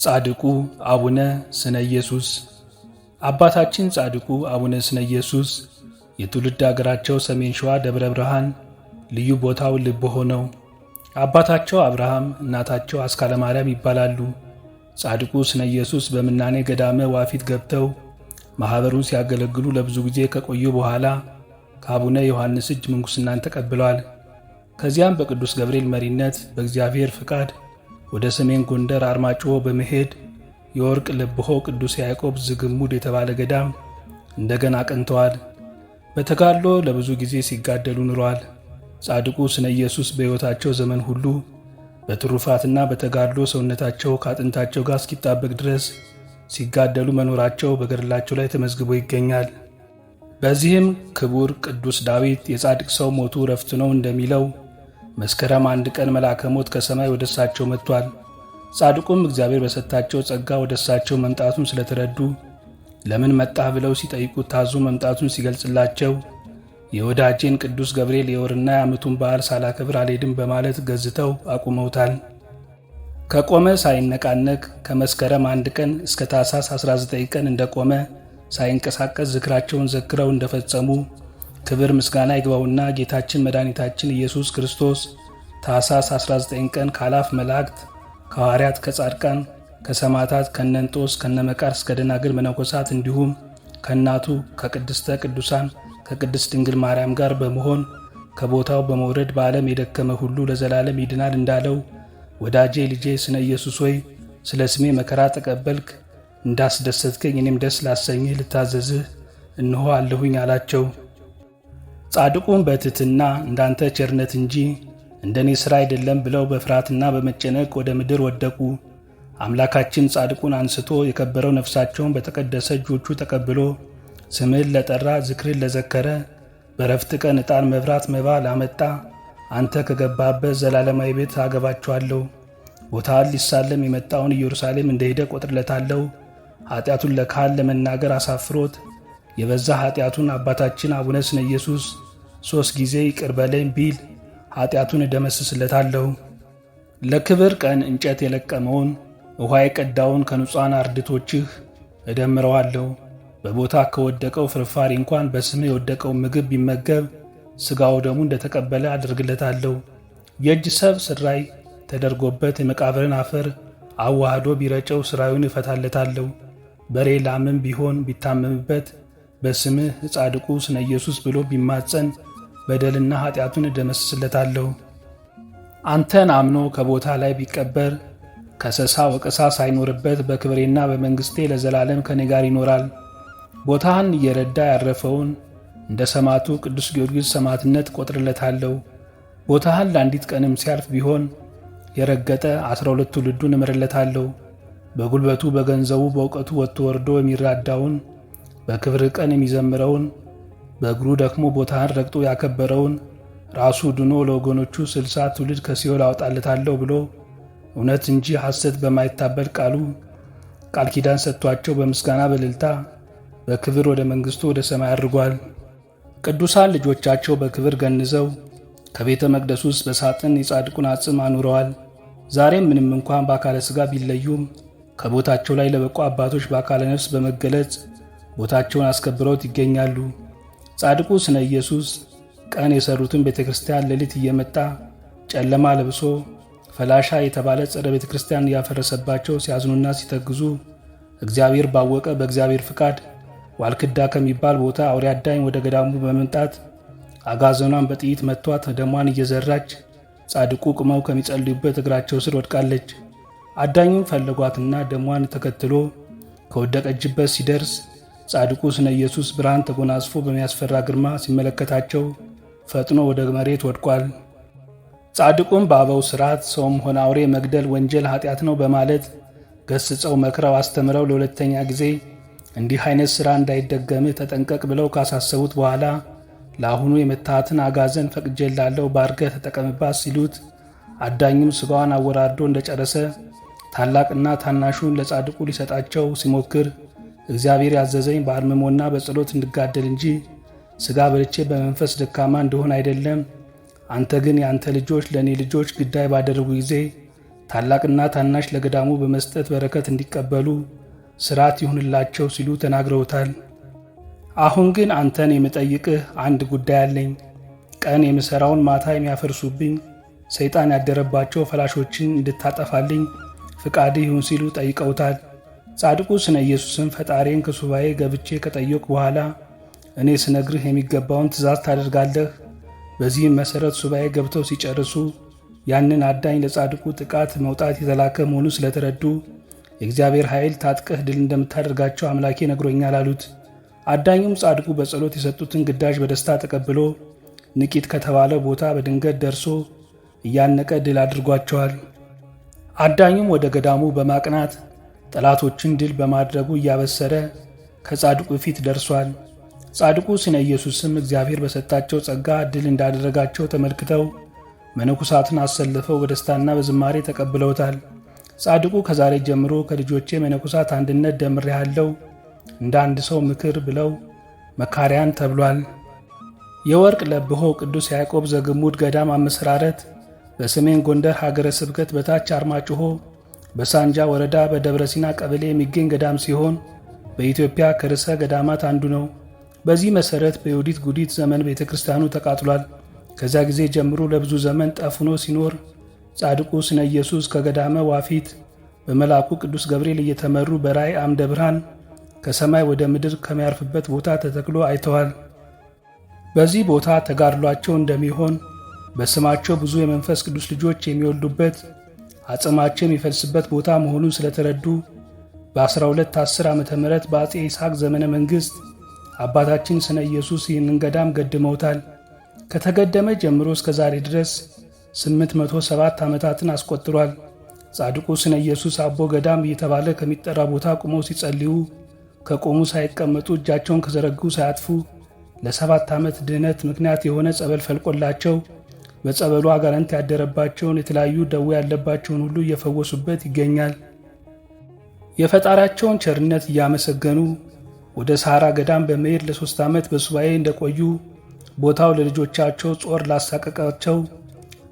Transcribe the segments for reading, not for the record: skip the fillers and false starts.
ጻድቁ አቡነ ስነ ኢየሱስ። አባታችን ጻድቁ አቡነ ስነ ኢየሱስ የትውልድ አገራቸው ሰሜን ሸዋ ደብረ ብርሃን፣ ልዩ ቦታው ልብ ሆነው። አባታቸው አብርሃም እናታቸው አስካለ ማርያም ይባላሉ። ጻድቁ ስነ ኢየሱስ በምናኔ ገዳመ ዋፊት ገብተው ማኅበሩን ሲያገለግሉ ለብዙ ጊዜ ከቆዩ በኋላ ከአቡነ ዮሐንስ እጅ ምንኩስናን ተቀብለዋል። ከዚያም በቅዱስ ገብርኤል መሪነት በእግዚአብሔር ፍቃድ ወደ ሰሜን ጎንደር አርማጭሆ በመሄድ የወርቅ ልብሆ ቅዱስ ያዕቆብ ዝግሙድ የተባለ ገዳም እንደገና አቅንተዋል። በተጋድሎ ለብዙ ጊዜ ሲጋደሉ ኑረዋል። ጻድቁ ስነ ኢየሱስ በሕይወታቸው ዘመን ሁሉ በትሩፋትና በተጋድሎ ሰውነታቸው ከአጥንታቸው ጋር እስኪጣበቅ ድረስ ሲጋደሉ መኖራቸው በገድላቸው ላይ ተመዝግቦ ይገኛል። በዚህም ክቡር ቅዱስ ዳዊት የጻድቅ ሰው ሞቱ ዕረፍቱ ነው እንደሚለው መስከረም 1 ቀን መልአከ ሞት ከሰማይ ወደ እሳቸው መጥቷል። ጻድቁም እግዚአብሔር በሰጣቸው ጸጋ ወደ እሳቸው መምጣቱን ስለተረዱ ለምን መጣህ ብለው ሲጠይቁት ታዞ መምጣቱን ሲገልጽላቸው የወዳጄን ቅዱስ ገብርኤል የወርና የዓመቱን በዓል ሳላከብር አልሄድም በማለት ገዝተው አቁመውታል። ከቆመ ሳይነቃነቅ ከመስከረም 1 ቀን እስከ ታኅሳስ 19 ቀን እንደቆመ ሳይንቀሳቀስ ዝክራቸውን ዘክረው እንደፈጸሙ ክብር ምስጋና ይግባውና ጌታችን መድኃኒታችን ኢየሱስ ክርስቶስ ታኅሳስ 19 ቀን ከአላፍ መላእክት፣ ከሐዋርያት፣ ከጻድቃን፣ ከሰማዕታት፣ ከነንጦስ፣ ከነመቃርስ፣ ከደናግል መነኮሳት እንዲሁም ከእናቱ ከቅድስተ ቅዱሳን ከቅድስት ድንግል ማርያም ጋር በመሆን ከቦታው በመውረድ በዓለም የደከመ ሁሉ ለዘላለም ይድናል እንዳለው ወዳጄ ልጄ ስነ ኢየሱስ ሆይ ስለ ስሜ መከራ ተቀበልክ፣ እንዳስደሰትከኝ እኔም ደስ ላሰኝህ ልታዘዝህ እንሆ አለሁኝ አላቸው። ጻድቁም በትሕትና እንዳንተ ቸርነት እንጂ እንደኔ ሥራ አይደለም ብለው በፍርሃትና በመጨነቅ ወደ ምድር ወደቁ። አምላካችን ጻድቁን አንስቶ የከበረው ነፍሳቸውን በተቀደሰ እጆቹ ተቀብሎ ስምህን ለጠራ ዝክርን ለዘከረ በረፍት ቀን ዕጣን መብራት መባ ላመጣ አንተ ከገባህበት ዘላለማዊ ቤት አገባቸዋለሁ። ቦታህን ሊሳለም የመጣውን ኢየሩሳሌም እንደሄደ ቆጥርለታለሁ። ኃጢአቱን ለካህን ለመናገር አሳፍሮት የበዛ ኃጢአቱን አባታችን አቡነ ስነ ኢየሱስ 3 ጊዜ ይቅር በለኝ ቢል ኃጢአቱን እደመስስለታለሁ። ለክብር ቀን እንጨት የለቀመውን ውኃ የቀዳውን ከንጹሐን አርድቶችህ እደምረዋለሁ። በቦታ ከወደቀው ፍርፋሪ እንኳን በስምህ የወደቀው ምግብ ቢመገብ ሥጋው ደሙ እንደተቀበለ አድርግለታለሁ። የእጅ ሰብ ስራይ ተደርጎበት የመቃብርን አፈር አዋህዶ ቢረጨው ሥራዩን እፈታለታለሁ። በሬ ላምም ቢሆን ቢታመምበት በስምህ ጻድቁ ስነ ኢየሱስ ብሎ ቢማጸን በደልና ኃጢአቱን እደመስስለታለሁ። አንተን አምኖ ከቦታ ላይ ቢቀበር ከሰሳ ወቀሳ ሳይኖርበት በክብሬና በመንግሥቴ ለዘላለም ከኔ ጋር ይኖራል። ቦታህን እየረዳ ያረፈውን እንደ ሰማዕቱ ቅዱስ ጊዮርጊስ ሰማዕትነት ቆጥርለታለሁ። ቦታህን ለአንዲት ቀንም ሲያልፍ ቢሆን የረገጠ 12 ትውልዱን እምርለታለሁ። በጉልበቱ በገንዘቡ በእውቀቱ ወጥቶ ወርዶ የሚራዳውን በክብር ቀን የሚዘምረውን በእግሩ ደክሞ ቦታህን ረግጦ ያከበረውን ራሱ ድኖ ለወገኖቹ 60 ትውልድ ከሲኦል አወጣለታለሁ ብሎ እውነት እንጂ ሐሰት በማይታበል ቃሉ ቃል ኪዳን ሰጥቷቸው በምስጋና በእልልታ በክብር ወደ መንግሥቱ ወደ ሰማይ አድርጓል። ቅዱሳን ልጆቻቸው በክብር ገንዘው ከቤተ መቅደስ ውስጥ በሳጥን የጻድቁን አጽም አኑረዋል። ዛሬም ምንም እንኳን በአካለ ሥጋ ቢለዩም ከቦታቸው ላይ ለበቁ አባቶች በአካለ ነፍስ በመገለጽ ቦታቸውን አስከብረውት ይገኛሉ። ጻድቁ ስነ ኢየሱስ ቀን የሠሩትን ቤተ ክርስቲያን ሌሊት እየመጣ ጨለማ ለብሶ ፈላሻ የተባለ ጸረ ቤተ ክርስቲያን እያፈረሰባቸው ሲያዝኑና ሲተግዙ እግዚአብሔር ባወቀ በእግዚአብሔር ፍቃድ ዋልክዳ ከሚባል ቦታ አውሬ አዳኝ ወደ ገዳሙ በመምጣት አጋዘኗን በጥይት መቷት ደሟን እየዘራች ጻድቁ ቁመው ከሚጸልዩበት እግራቸው ስር ወድቃለች። አዳኙም ፈለጓትና ደሟን ተከትሎ ከወደቀችበት ሲደርስ ጻድቁ ስነ ኢየሱስ ብርሃን ተጎናጽፎ በሚያስፈራ ግርማ ሲመለከታቸው ፈጥኖ ወደ መሬት ወድቋል። ጻድቁም በአበው ሥርዓት ሰውም ሆነ አውሬ መግደል ወንጀል ኃጢአት ነው በማለት ገስጸው መክረው አስተምረው ለሁለተኛ ጊዜ እንዲህ አይነት ሥራ እንዳይደገምህ ተጠንቀቅ ብለው ካሳሰቡት በኋላ ለአሁኑ የመታሃትን አጋዘን ፈቅጄልሃለሁ ባርገህ ተጠቀምባት ሲሉት አዳኙም ሥጋዋን አወራርዶ እንደጨረሰ ታላቅና ታናሹን ለጻድቁ ሊሰጣቸው ሲሞክር እግዚአብሔር ያዘዘኝ በአርምሞና በጸሎት እንድጋደል እንጂ ሥጋ በልቼ በመንፈስ ደካማ እንደሆን አይደለም። አንተ ግን የአንተ ልጆች ለእኔ ልጆች ግዳይ ባደረጉ ጊዜ ታላቅና ታናሽ ለገዳሙ በመስጠት በረከት እንዲቀበሉ ሥርዓት ይሁንላቸው ሲሉ ተናግረውታል። አሁን ግን አንተን የምጠይቅህ አንድ ጉዳይ አለኝ። ቀን የምሠራውን ማታ የሚያፈርሱብኝ ሰይጣን ያደረባቸው ፈላሾችን እንድታጠፋልኝ ፍቃድህ ይሁን ሲሉ ጠይቀውታል። ጻድቁ ስነ ኢየሱስም ፈጣሪን ከሱባኤ ገብቼ ከጠየቅሁ በኋላ እኔ ስነግርህ የሚገባውን ትእዛዝ ታደርጋለህ። በዚህም መሠረት ሱባኤ ገብተው ሲጨርሱ ያንን አዳኝ ለጻድቁ ጥቃት መውጣት የተላከ መሆኑ ስለተረዱ የእግዚአብሔር ኃይል ታጥቀህ ድል እንደምታደርጋቸው አምላኬ ነግሮኛል አሉት። አዳኙም ጻድቁ በጸሎት የሰጡትን ግዳጅ በደስታ ተቀብሎ ንቂት ከተባለ ቦታ በድንገት ደርሶ እያነቀ ድል አድርጓቸዋል። አዳኙም ወደ ገዳሙ በማቅናት ጠላቶችን ድል በማድረጉ እያበሰረ ከጻድቁ ፊት ደርሷል። ጻድቁ ስነ ኢየሱስም እግዚአብሔር በሰጣቸው ጸጋ ድል እንዳደረጋቸው ተመልክተው መነኩሳትን አሰልፈው በደስታና በዝማሬ ተቀብለውታል። ጻድቁ ከዛሬ ጀምሮ ከልጆቼ መነኩሳት አንድነት ደምሬሃለሁ እንደ አንድ ሰው ምክር ብለው መካሪያን ተብሏል። የወርቅ ለብሆ ቅዱስ ያዕቆብ ዘግሙድ ገዳም አመሰራረት በሰሜን ጎንደር ሀገረ ስብከት በታች አርማጭሆ በሳንጃ ወረዳ በደብረ ሲና ቀበሌ የሚገኝ ገዳም ሲሆን በኢትዮጵያ ከርዕሰ ገዳማት አንዱ ነው። በዚህ መሠረት በዮዲት ጉዲት ዘመን ቤተ ክርስቲያኑ ተቃጥሏል። ከዚያ ጊዜ ጀምሮ ለብዙ ዘመን ጠፍኖ ሲኖር ጻድቁ ስነ ኢየሱስ ከገዳመ ዋፊት በመልአኩ ቅዱስ ገብርኤል እየተመሩ በራእይ አምደ ብርሃን ከሰማይ ወደ ምድር ከሚያርፍበት ቦታ ተተክሎ አይተዋል። በዚህ ቦታ ተጋድሏቸው እንደሚሆን በስማቸው ብዙ የመንፈስ ቅዱስ ልጆች የሚወልዱበት አጽማቸው የሚፈልስበት ቦታ መሆኑን ስለተረዱ በ1210 ዓ.ም በአፄ ይስሐቅ ዘመነ መንግሥት አባታችን ስነ ኢየሱስ ይህንን ገዳም ገድመውታል። ከተገደመ ጀምሮ እስከ ዛሬ ድረስ 807 ዓመታትን አስቆጥሯል። ጻድቁ ስነ ኢየሱስ አቦ ገዳም እየተባለ ከሚጠራ ቦታ ቆመው ሲጸልዩ ከቆሙ ሳይቀመጡ እጃቸውን ከዘረጉ ሳያጥፉ ለ7 ዓመት ድህነት ምክንያት የሆነ ጸበል ፈልቆላቸው በጸበሉ አጋንንት ያደረባቸውን የተለያዩ ደዌ ያለባቸውን ሁሉ እየፈወሱበት ይገኛል። የፈጣሪያቸውን ቸርነት እያመሰገኑ ወደ ሳራ ገዳም በመሄድ ለ3 ዓመት በሱባኤ እንደቆዩ ቦታው ለልጆቻቸው ጾር ላሳቀቃቸው፣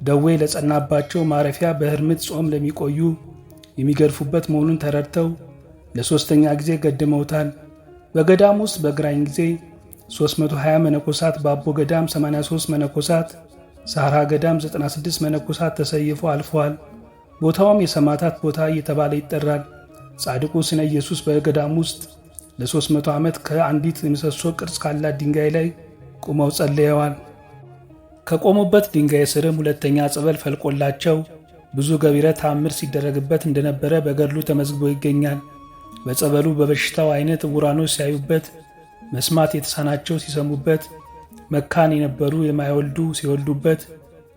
ደዌ ለጸናባቸው ማረፊያ በህርምት ጾም ለሚቆዩ የሚገድፉበት መሆኑን ተረድተው ለ3ኛ ጊዜ ገድመውታል። በገዳም ውስጥ በግራኝ ጊዜ 320 መነኮሳት፣ በአቦ ገዳም 83 መነኮሳት፣ ሳራ ገዳም 96 መነኮሳት ተሰይፈው አልፈዋል። ቦታውም የሰማዕታት ቦታ እየተባለ ይጠራል። ጻድቁ ስነ ኢየሱስ በገዳም ውስጥ ለ300 ዓመት ከአንዲት የምሰሶ ቅርጽ ካላት ድንጋይ ላይ ቆመው ጸልየዋል። ከቆሙበት ድንጋይ ስርም ሁለተኛ ጸበል ፈልቆላቸው ብዙ ገቢረ ተአምር ሲደረግበት እንደነበረ በገድሉ ተመዝግቦ ይገኛል። በጸበሉ በበሽታው አይነት ዕውራኖች ሲያዩበት፣ መስማት የተሳናቸው ሲሰሙበት፣ መካን የነበሩ የማይወልዱ ሲወልዱበት፣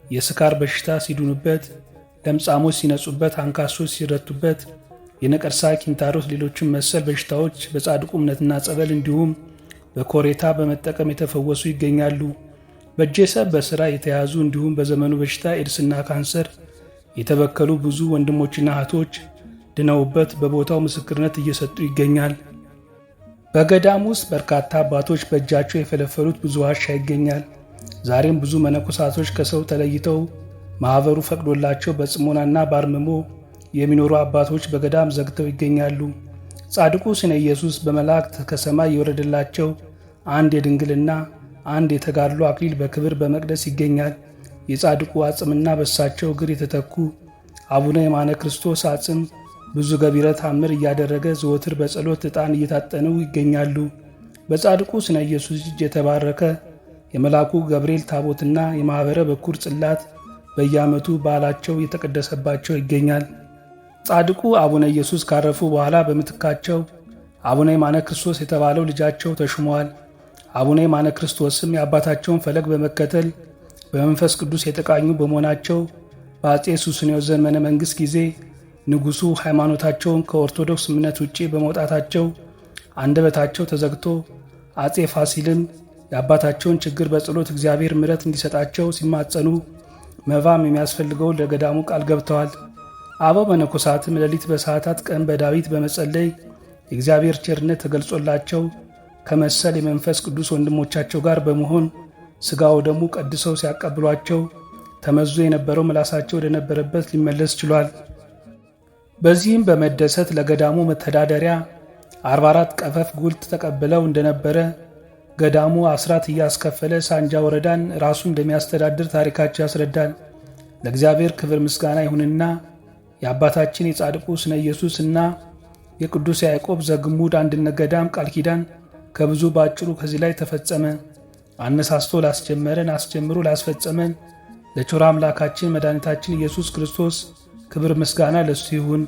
የስካር በሽታ ሲዱኑበት፣ ለምጻሞች ሲነጹበት፣ አንካሶች ሲረቱበት፣ የነቀርሳ ኪንታሮት፣ ሌሎችም መሰል በሽታዎች በጻድቁ እምነትና ጸበል እንዲሁም በኮሬታ በመጠቀም የተፈወሱ ይገኛሉ። በእጀሰብ በሥራ የተያዙ እንዲሁም በዘመኑ በሽታ ኤድስና ካንሰር የተበከሉ ብዙ ወንድሞችና እህቶች ድነውበት በቦታው ምስክርነት እየሰጡ ይገኛል። በገዳም ውስጥ በርካታ አባቶች በእጃቸው የፈለፈሉት ብዙ ዋሻ ይገኛል። ዛሬም ብዙ መነኮሳቶች ከሰው ተለይተው ማኅበሩ ፈቅዶላቸው በጽሞናና በአርምሞ የሚኖሩ አባቶች በገዳም ዘግተው ይገኛሉ። ጻድቁ ስነ ኢየሱስ በመላእክት ከሰማይ የወረደላቸው አንድ የድንግልና አንድ የተጋድሎ አክሊል በክብር በመቅደስ ይገኛል። የጻድቁ አጽምና በሳቸው እግር የተተኩ አቡነ የማነ ክርስቶስ አጽም ብዙ ገቢረ ተአምር እያደረገ ዘወትር በጸሎት ዕጣን እየታጠኑ ይገኛሉ። በጻድቁ ስነ ኢየሱስ እጅ የተባረከ የመልአኩ ገብርኤል ታቦትና የማኅበረ በኩር ጽላት በየዓመቱ በዓላቸው እየተቀደሰባቸው ይገኛል። ጻድቁ አቡነ ኢየሱስ ካረፉ በኋላ በምትካቸው አቡነ የማነ ክርስቶስ የተባለው ልጃቸው ተሹመዋል። አቡነ የማነ ክርስቶስም የአባታቸውን ፈለግ በመከተል በመንፈስ ቅዱስ የተቃኙ በመሆናቸው በአፄ ሱስንዮስ ዘመነ መንግሥት ጊዜ ንጉሡ ሃይማኖታቸውን ከኦርቶዶክስ እምነት ውጪ በመውጣታቸው አንደበታቸው ተዘግቶ አፄ ፋሲልም የአባታቸውን ችግር በጸሎት እግዚአብሔር ምሕረት እንዲሰጣቸው ሲማጸኑ መባም የሚያስፈልገው ለገዳሙ ቃል ገብተዋል። አበው መነኮሳትም ሌሊት በሰዓታት ቀን በዳዊት በመጸለይ የእግዚአብሔር ቸርነት ተገልጾላቸው ከመሰል የመንፈስ ቅዱስ ወንድሞቻቸው ጋር በመሆን ሥጋው ደሙ ቀድሰው ሲያቀብሏቸው ተመዞ የነበረው ምላሳቸው ወደ ነበረበት ሊመለስ ችሏል። በዚህም በመደሰት ለገዳሙ መተዳደሪያ 44 ቀፈፍ ጉልት ተቀብለው እንደነበረ ገዳሙ አስራት እያስከፈለ ሳንጃ ወረዳን ራሱ እንደሚያስተዳድር ታሪካቸው ያስረዳል። ለእግዚአብሔር ክብር ምስጋና ይሁንና የአባታችን የጻድቁ ስነ ኢየሱስ እና የቅዱስ ያዕቆብ ዘግሙድ አንድነት ገዳም ቃል ኪዳን ከብዙ ባጭሩ ከዚህ ላይ ተፈጸመ። አነሳስቶ ላስጀመረን አስጀምሮ ላስፈጸመን ለቸር አምላካችን መድኃኒታችን ኢየሱስ ክርስቶስ ክብር ምስጋና ለሱ ይሁን።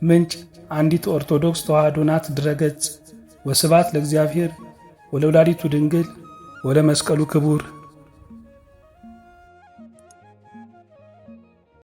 ምንጭ አንዲት ኦርቶዶክስ ተዋሕዶ ናት ድረገጽ። ወስብሐት ለእግዚአብሔር ወለወላዲቱ ድንግል ወለመስቀሉ ክቡር